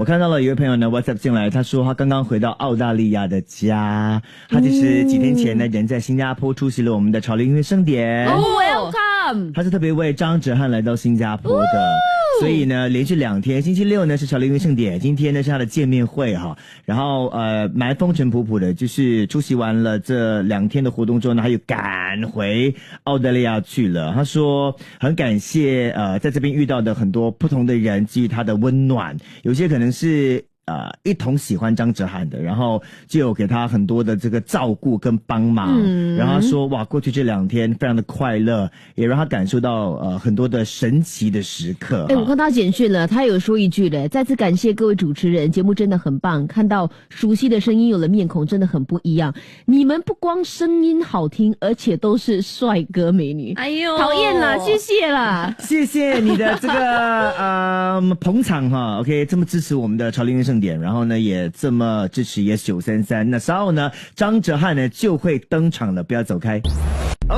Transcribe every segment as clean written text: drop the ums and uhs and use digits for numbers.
我看到了有位朋友呢 WhatsApp 进来，他说他刚刚回到澳大利亚的家，他其实几天前呢人在新加坡出席了我们的潮流音乐盛典。Welcome！ 他是特别为张哲瀚来到新加坡的。所以呢，连续2天，星期六呢是潮流音乐盛典，今天呢是他的见面会哈。然后蛮风尘仆仆的，就是出席完了这2天的活动之后呢，他又赶回澳大利亚去了。他说很感谢在这边遇到的很多不同的人给予他的温暖，有些可能是一同喜欢张哲瀚的，然后就有给他很多的这个照顾跟帮忙。然后他说哇，过去这2天非常的快乐，也让他感受到很多的神奇的时刻。我看他简讯了，他有说一句的，再次感谢各位主持人，节目真的很棒，看到熟悉的声音有了面孔，真的很不一样。你们不光声音好听，而且都是帅哥美女。哎呦，讨厌啦，谢谢啦，谢谢你的这个捧场哈。OK， 这么支持我们的潮流音乐盛典，然后呢也这么支持Yes933。那稍后呢，张哲瀚呢就会登场了，不要走开。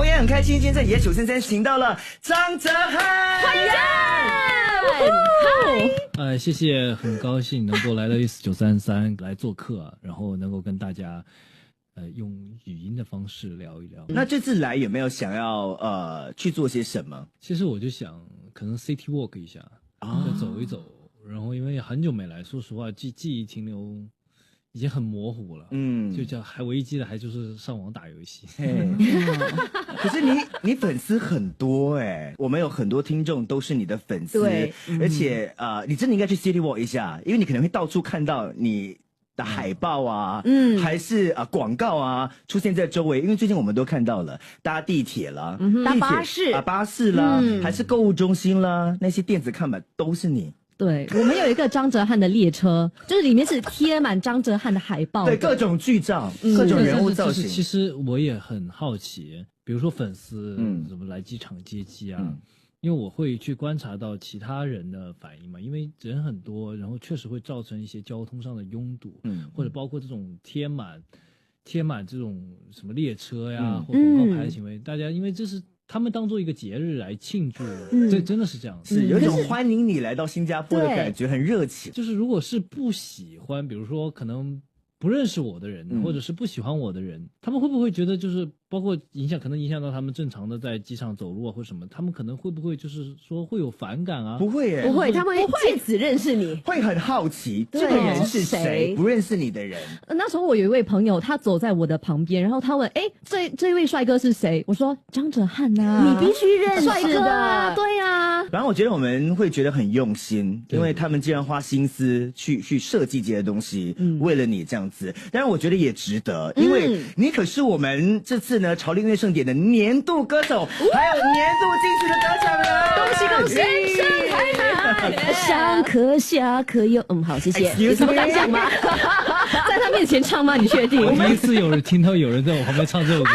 也很开心，今天在Yes933请到了张哲瀚，欢迎！嗨，谢谢，很高兴能够来到Yes933来做客，然后能够跟大家用语音的方式聊一聊。那这次来有没有想要去做些什么？其实我就想可能 City Walk 一下，走一走。然后因为很久没来，说实话记忆停留已经很模糊了，就叫还唯一记得还就是上网打游戏。可是你粉丝很多我们有很多听众都是你的粉丝，对，而且你真的应该去 City Walk 一下，因为你可能会到处看到你的海报啊，还是广告啊出现在周围，因为最近我们都看到了搭地铁啦，搭巴士啦，还是购物中心啦，那些电子看板都是你。对，我们有一个张哲瀚的列车，就是里面是贴满张哲瀚的海报，对，各种剧照，各种人物造型。其实我也很好奇，比如说粉丝怎么来机场接机啊，因为我会去观察到其他人的反应嘛，因为人很多，然后确实会造成一些交通上的拥堵，或者包括这种贴满这种什么列车呀或广告牌的行为，大家因为这是他们当做一个节日来庆祝，这真的是这样，是有一种欢迎你来到新加坡的感觉，很热情。就是如果是不喜欢，比如说可能不认识我的人，或者是不喜欢我的人，他们会不会觉得就是包括可能影响到他们正常的在机场走路啊或什么，他们可能会不会就是说会有反感啊？不会不会，他们会借此认识你，会很好奇这个人是谁，不认识你的人。那时候我有一位朋友，他走在我的旁边，然后他问这位帅哥是谁？我说张哲瀚啊，你必须认识帅哥啊，对啊。反正我觉得我们会觉得很用心，因为他们既然花心思去设计这些东西，为了你这样子，当然我觉得也值得，因为你可是我们这次呢潮流音乐盛典的年度歌手，还有年度金曲的得奖人，恭喜！人生海海，上课下课有好，谢谢。有什么感想吗？在他面前唱吗？你确定？我第一次听到有人在我旁边唱这首歌。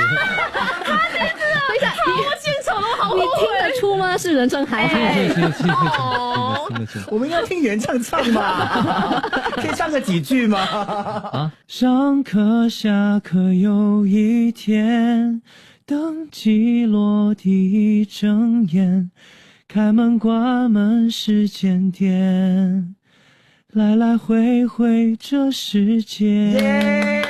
你听得出吗？是人生海海。我们应该听原唱吧？可以唱个几句吗？上课下课有一天，等季落地睁眼，开门关门时间点，来来回回这世界。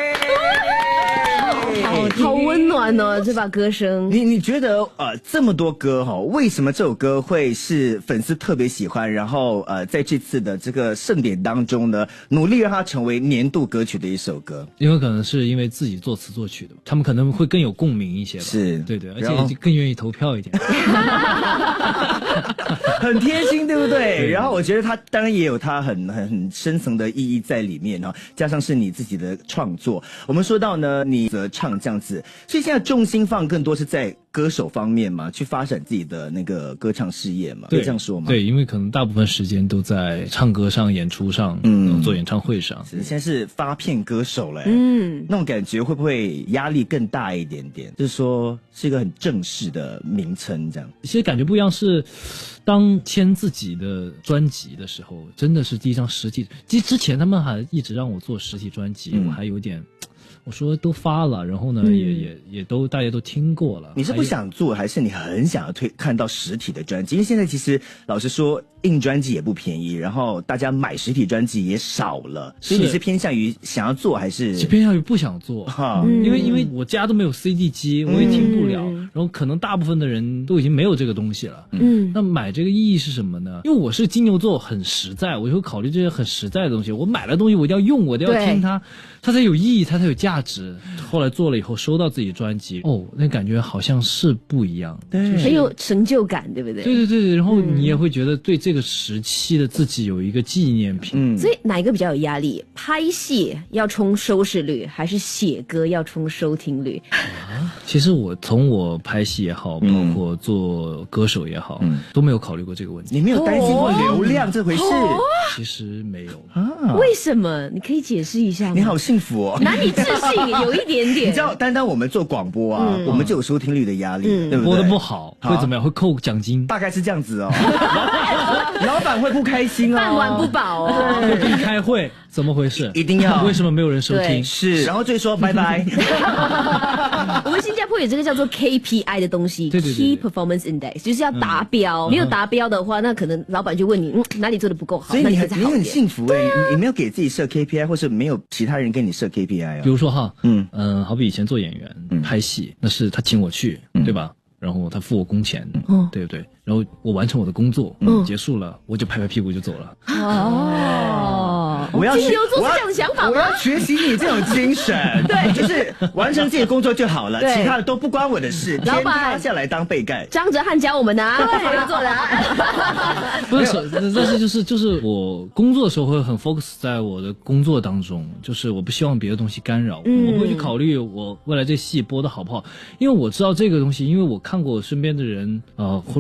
好温暖哦，这把歌声。你觉得这么多歌为什么这首歌会是粉丝特别喜欢？然后在这次的这个盛典当中呢，努力让它成为年度歌曲的一首歌。因为可能是因为自己作词作曲的，他们可能会更有共鸣一些吧。是，对，而且更愿意投票一点。很贴心，对不对？然后我觉得它当然也有它很深层的意义在里面加上是你自己的创作。我们说到呢，你则唱这样子，所以现在重心放更多是在歌手方面嘛，去发展自己的那个歌唱事业嘛，可以这样说吗？对，因为可能大部分时间都在唱歌上、演出上，做演唱会上。现在是发片歌手了，那种感觉会不会压力更大一点点？就是说是一个很正式的名称这样。其实感觉不一样是，当签自己的专辑的时候，真的是第一张实体。之前他们还一直让我做实体专辑，我还有点。我说都发了，然后呢，也都大家都听过了。你是不想做，还是你很想要看到实体的专辑？因为现在其实老实说，印专辑也不便宜，然后大家买实体专辑也少了，所以你是偏向于想要做，还是偏向于不想做？因为我家都没有 CD 机，我也听不了，然后可能大部分的人都已经没有这个东西了。那买这个意义是什么呢？因为我是金牛座，很实在，我就会考虑这些很实在的东西。我买了东西，我一定要用，我一定要听它，它才有意义，它才有价值。后来做了以后，收到自己专辑，那感觉好像是不一样，对，很有成就感，对不对？对，然后你也会觉得对这个时期的自己有一个纪念品。所以哪一个比较有压力？拍戏要冲收视率，还是写歌要冲收听率？其实我拍戏也好，包括做歌手也好，都没有考虑过这个问题。你没有担心过流量这回事？其实没有为什么？你可以解释一下吗？你好幸福哦，难以置信，有一点点。你知道，单单我们做广播啊，我们就有收听率的压力，对不对？播得不好会怎么样？会扣奖金，大概是这样子哦。老板会不开心哦，饭碗不保哦。会跟你开会，怎么回事？一定要。为什么没有人收听？是，然后就说拜拜。我们新加坡有这个叫做 KPI 的东西，对 Key Performance Index， 就是要达标。没有达标的话，那可能老板就问你，哪里做的不够好。所以你很幸福你没有给自己设 KPI， 或是没有其他人给你设 KPI 啊？比如说哈，好比以前做演员拍戏，那是他请我去，对吧？然后他付我工钱，对不对？然后我完成我的工作，结束了，我就拍拍屁股就走了。我要金牛座是这样的想法吗？我要学习你这种精神，对，就是完成自己的工作就好了，其他的都不关我的事。天塌下来当被盖。张哲瀚教我们的啊，怎么做的不是，但是就是我工作的时候会很 focus 在我的工作当中，就是我不希望别的东西干扰我，我会去考虑我未来这戏播的好不好，因为我知道这个东西，因为我看过我身边的人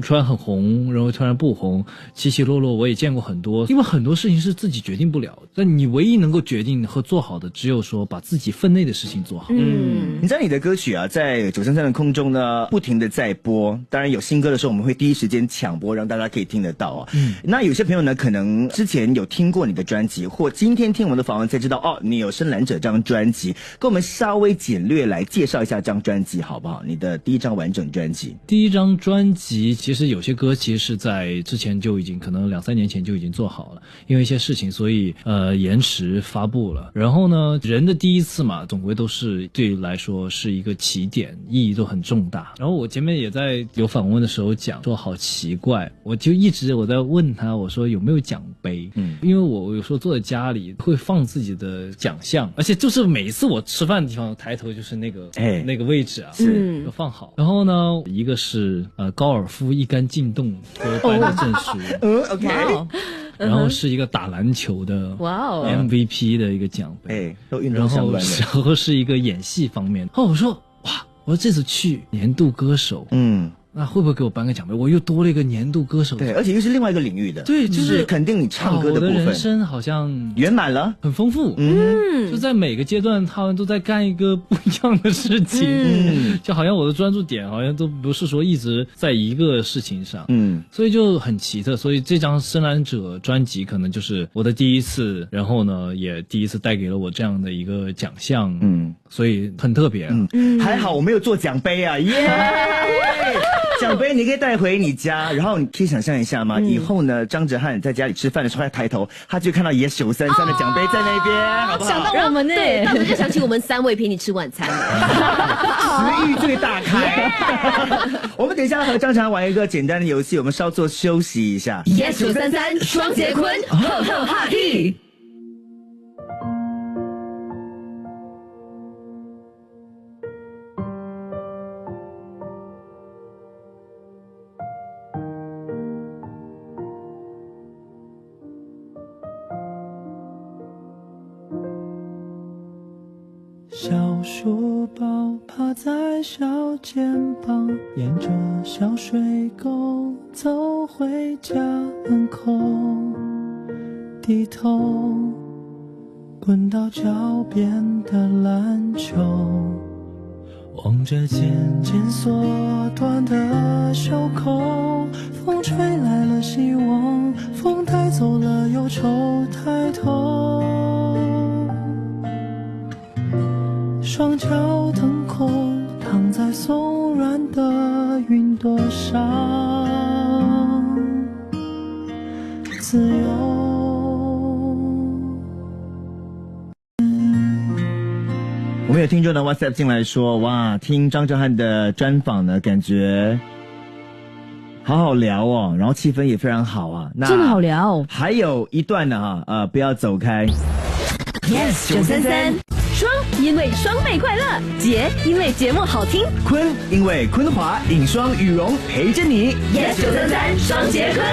突然很红，然后突然不红，起起落落，我也见过很多，因为很多事情是自己决定不了的，但你唯一能够决定和做好的，只有说把自己分内的事情做好。你知道你的歌曲啊，在933的空中呢，不停的在播。当然有新歌的时候，我们会第一时间抢播，让大家可以听得到啊。那有些朋友呢，可能之前有听过你的专辑，或今天听我们的访问才知道，你有《深蓝者》这张专辑，跟我们稍微简略来介绍一下这张专辑好不好？你的第一张完整专辑。第一张专辑其实有些歌其实是在之前就已经可能2-3年前就已经做好了，因为一些事情，所以延迟发布了。然后呢，人的第一次嘛，总归都是对来说是一个起点，意义都很重大。然后我前面也在有访问的时候讲说好奇怪，我就一直我在问他，我说有没有奖杯？因为我有时候坐在家里会放自己的奖项，而且就是每一次我吃饭的地方抬头就是那个那个位置啊，是就放好。然后呢，一个是高尔夫一杆进洞得颁的证书，OK。然后是一个打篮球的 MVP 的一个奖杯，都运动相关的。然后是一个演戏方面。我说哇，我说这次去年度歌手，那会不会给我颁个奖杯？我又多了一个年度歌手，对，而且又是另外一个领域的，对，就是肯定你唱歌的部分。我的人生好像圆满了，很丰富，就在每个阶段，他们都在干一个不一样的事情，就好像我的专注点好像都不是说一直在一个事情上，所以就很奇特。所以这张《深蓝者》专辑可能就是我的第一次，然后呢，也第一次带给了我这样的一个奖项，所以很特别。还好我没有做奖杯啊，耶！奖杯你可以带回你家，然后你可以想象一下吗？以后呢，张哲瀚在家里吃饭的时候，他抬头，他就看到也933的奖杯在那边，好不好？想到我们呢，对，当时就想起我们3位陪你吃晚餐，食欲最大开。我们等一下和张哲瀚玩一个简单的游戏，我们稍作休息一下。Yes933双节棍，厚厚哈嘿。小书包趴在小肩膀，沿着小水沟走回家门口，低头滚到脚边的篮球，望着渐渐缩短的袖口，风吹来了希望，风带走了忧愁，抬头双脚腾空，躺在松软的云朵上，自由。我们有听众的 WhatsApp 进来说，哇，听张哲瀚的专访呢，感觉好好聊哦，然后气氛也非常好啊，那真的好聊。还有一段呢不要走开。Yes 933双，因为双倍快乐；杰，因为节目好听；坤，因为坤华影双羽绒陪着你。 Yes 933双杰坤。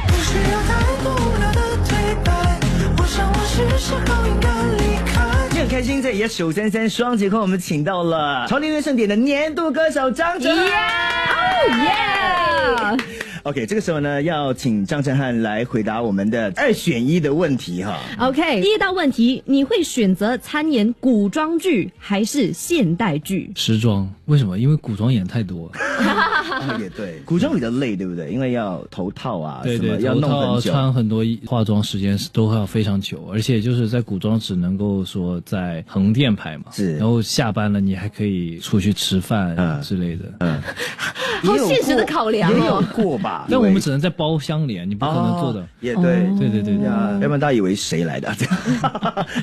不需要太多无聊的对白，我想我是时候应该离开。很开心，在 Yes 933双节坤，我们请到了潮流音乐盛典的年度歌手张哲瀚。OK， 这个时候呢，要请张哲瀚来回答我们的2选1的问题哈。OK， 第一道问题，你会选择参演古装剧还是现代剧？时装，为什么？因为古装演太多了。也对，古装比较累，对不对？因为要头套啊，对对，要弄很久，穿很多化妆时间都要非常久，而且就是在古装只能够说在横店拍嘛，是，然后下班了你还可以出去吃饭之类的，好现实的考量哦，也有过吧？但我们只能在包厢里，你不可能做的。也对，对呀，要不然大家以为谁来的，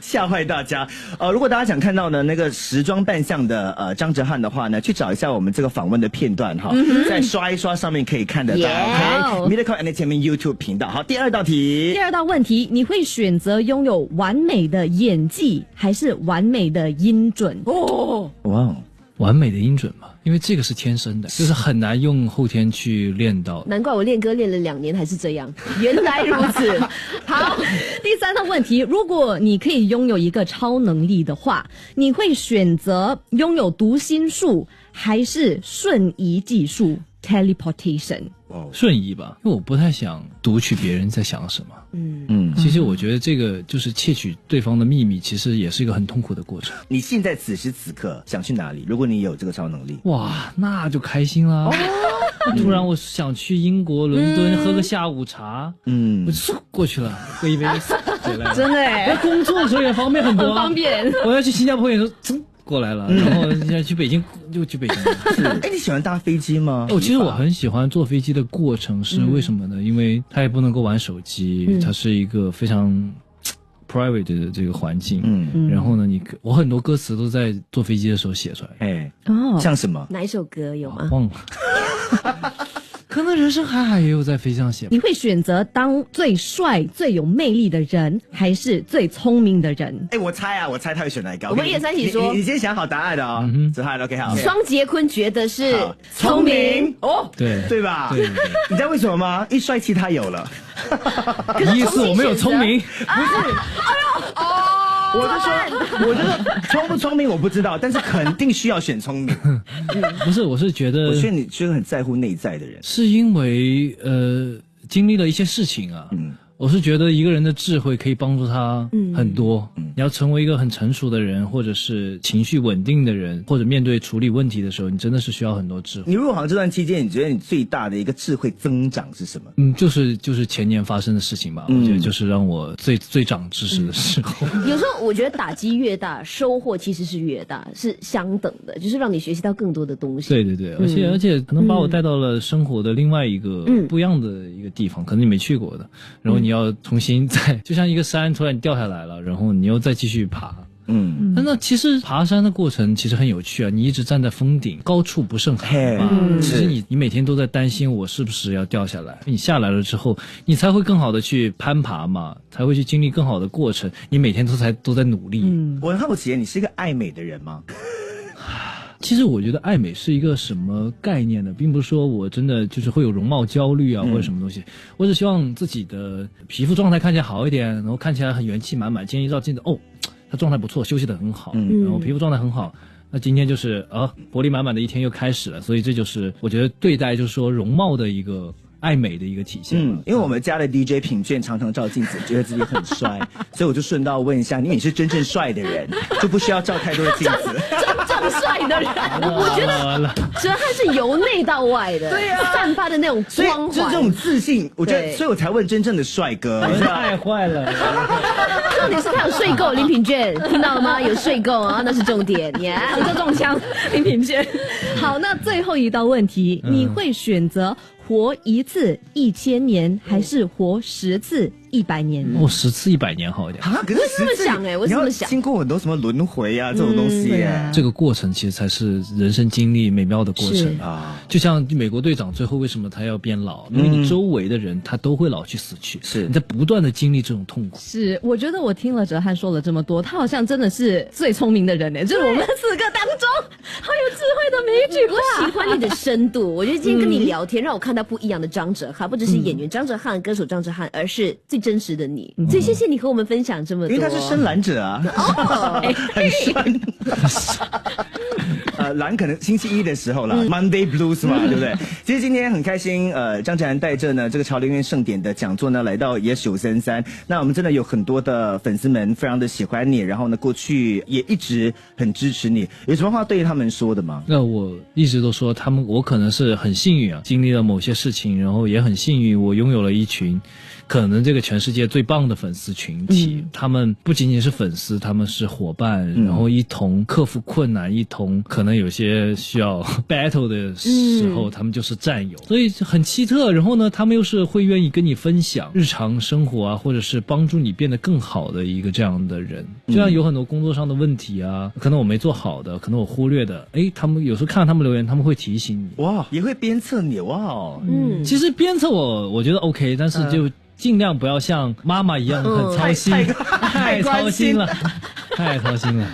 吓坏大家。如果大家想看到呢那个时装扮相的张哲瀚的话呢，去找一下我们这个访问的片段哈，再刷一刷上面可以看得到。OK，Miracle Entertainment YouTube 频道。好，第二道题。第二道问题，你会选择拥有完美的演技还是完美的音准？哇，完美的音准嘛，因为这个是天生的，就是很难用后天去练到。难怪我练歌练了2年还是这样，原来如此。好，第三道问题，如果你可以拥有一个超能力的话，你会选择拥有读心术还是瞬移技术 （teleportation）？瞬移吧，因为我不太想读取别人在想什么。其实我觉得这个就是窃取对方的秘密，其实也是一个很痛苦的过程。你现在此时此刻想去哪里？如果你有这个超能力，哇，那就开心啦！突然我想去英国伦敦喝个下午茶，我就过去了，喝一杯回来了。真的哎，工作的时候也方便很多，很方便。我要去新加坡也是过来了，然后现在去北京就去北京了。你喜欢搭飞机吗？其实我很喜欢坐飞机的过程，是为什么呢？因为它也不能够玩手机，它是一个非常 private 的这个环境。然后呢，我很多歌词都在坐飞机的时候写出来。像什么？哪一首歌有吗？忘了。可能人生海海也有在飞机上写。你会选择当最帅、最有魅力的人，还是最聪明的人？我猜他会选哪一个？我们1、2、3起说。你先想好答案的哦。哲瀚 OK 好。双杰坤觉得是聪明对吧？对。你知道为什么吗？一帅气他有了。意思我没有聪明，不是。我就说聪不聪明我不知道，但是肯定需要选聪明。不是，我是觉得，我觉得你是个很在乎内在的人，是因为经历了一些事情啊。我是觉得一个人的智慧可以帮助他很多。你要成为一个很成熟的人，或者是情绪稳定的人，或者面对处理问题的时候，你真的是需要很多智慧。你入行这段期间，你觉得你最大的一个智慧增长是什么？就是前年发生的事情吧。我觉得就是让我最长知识的时候。有时候我觉得打击越大，收获其实是越大，是相等的，就是让你学习到更多的东西。对，而且可能把我带到了生活的另外一个不一样的一个地方，可能你没去过的，然后你要重新就像一个山突然掉下来了，然后你又再继续爬。但那其实爬山的过程其实很有趣啊，你一直站在峰顶，高处不胜寒嘛。其实你每天都在担心我是不是要掉下来，你下来了之后，你才会更好的去攀爬嘛，才会去经历更好的过程，你每天都在努力。我很好奇，你是一个爱美的人吗？其实我觉得爱美是一个什么概念呢？并不是说我真的就是会有容貌焦虑啊，或者什么东西。我只希望自己的皮肤状态看起来好一点，然后看起来很元气满满。今天一照镜子，他状态不错，休息得很好，然后皮肤状态很好。那今天就是活力满满的一天又开始了。所以这就是我觉得对待就是说容貌的一个爱美的一个体现。因为我们家的 DJ 品卷常常照镜子，觉得自己很帅，所以我就顺道问一下，因为你是真正帅的人，就不需要照太多的镜子。真正帅的人，我觉得哲瀚是由内到外的，对啊，散发的那种光环，就这种自信，我觉得，所以我才问真正的帅哥。太坏了。重点是他有睡够，林品娟听到了吗？有睡够啊，那是重点。我就中枪，林品娟。好，那最后一道问题，你会选择活一次1000年，还是活10次100年？我10次100年好一点啊！可是我是这么想我是这么想，经过很多什么轮回啊这种东西耶，这个过程其实才是人生经历美妙的过程啊。就像美国队长最后为什么他要变老？因为你周围的人他都会老去死去，是你在不断的经历这种痛苦。是，我觉得我听了哲翰说了这么多，他好像真的是最聪明的人呢，就是我们4个当中好有智慧的每一句话。我喜欢你的深度，我觉得今天跟你聊天，让我看到不一样的张哲瀚，不只是演员张哲瀚、歌手张哲瀚，而是最真实的你。所以谢谢你和我们分享这么多。因为他是深蓝者啊，很酸。蓝可能星期一的时候啦，Monday Blues 嘛，对不对？其实今天很开心，张哲瀚带着呢这个潮流音乐盛典的讲座呢，来到Yes933。那我们真的有很多的粉丝们非常的喜欢你，然后呢过去也一直很支持你，有什么话对他们说的吗？那我一直都说我可能是很幸运啊，经历了某些事情，然后也很幸运，我拥有了一群可能这个全世界最棒的粉丝群体，他们不仅仅是粉丝，他们是伙伴，然后一同克服困难，一同可能有些需要 battle 的时候，他们就是战友，所以很奇特。然后呢，他们又是会愿意跟你分享日常生活啊，或者是帮助你变得更好的一个这样的人。就像有很多工作上的问题啊，可能我没做好的，可能我忽略的，他们有时候看到他们留言，他们会提醒你，哇，也会鞭策你，哇，其实鞭策我觉得 OK， 但是就尽量不要像妈妈一样很操心，太操心了，太操心了。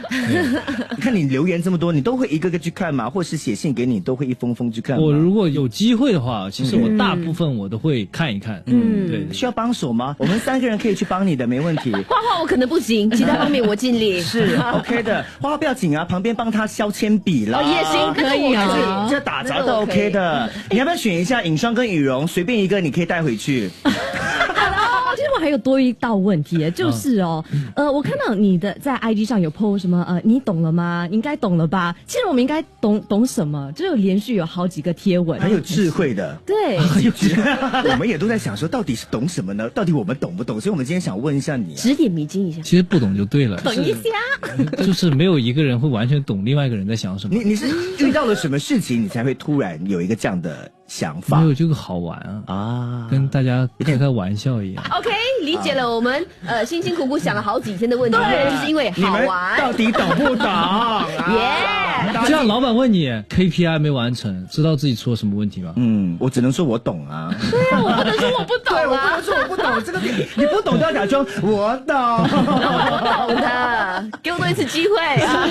你看你留言这么多，你都会一个个去看吗？或是写信给你，都会一封封去看吗？我如果有机会的话，其实我大部分我都会看一看。对，需要帮手吗？我们3个人可以去帮你的，没问题。画画我可能不行，其他方面我尽力。是 OK 的，画画不要紧啊，旁边帮他削铅笔啦。也行，可以啊，这打杂都 OK 的。你要不要选一下影霜跟羽绒，随便一个你可以带回去。其实我还有多一道问题，就是我看到你的在 IG 上有 po 什么你懂了吗？你应该懂了吧？其实我们应该懂什么？就连续有好几个贴文，很有智慧的。对，很有智慧。我们也都在想说，到底是懂什么呢？到底我们懂不懂？所以我们今天想问一下你，指点迷津一下。其实不懂就对了，懂一下，就是没有一个人会完全懂另外一个人在想什么。你是遇到了什么事情，你才会突然有一个这样的想法？没有这个好玩啊，跟大家开开玩笑一样。OK， 理解了我们辛辛苦苦想了好几天的问题，就是因为好玩。到底懂不懂？就像老板问你 KPI 没完成，知道自己出了什么问题吗？我只能说我懂啊。对啊，我不能说我不懂啊。我不能说我不懂，这个你不懂都要假装我懂。我懂的，给我多一次机会啊！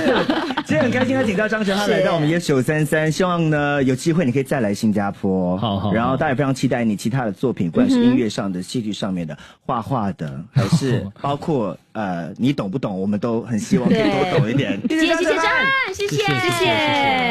今天很开心，他请到张哲瀚来到我们Yes933，希望呢有机会你可以再来新加坡。好。然后大家也非常期待你其他的作品，不管是音乐上的、戏剧上面的、画画的，还是包括你懂不懂，我们都很希望可以多懂一点。谢谢张，谢谢。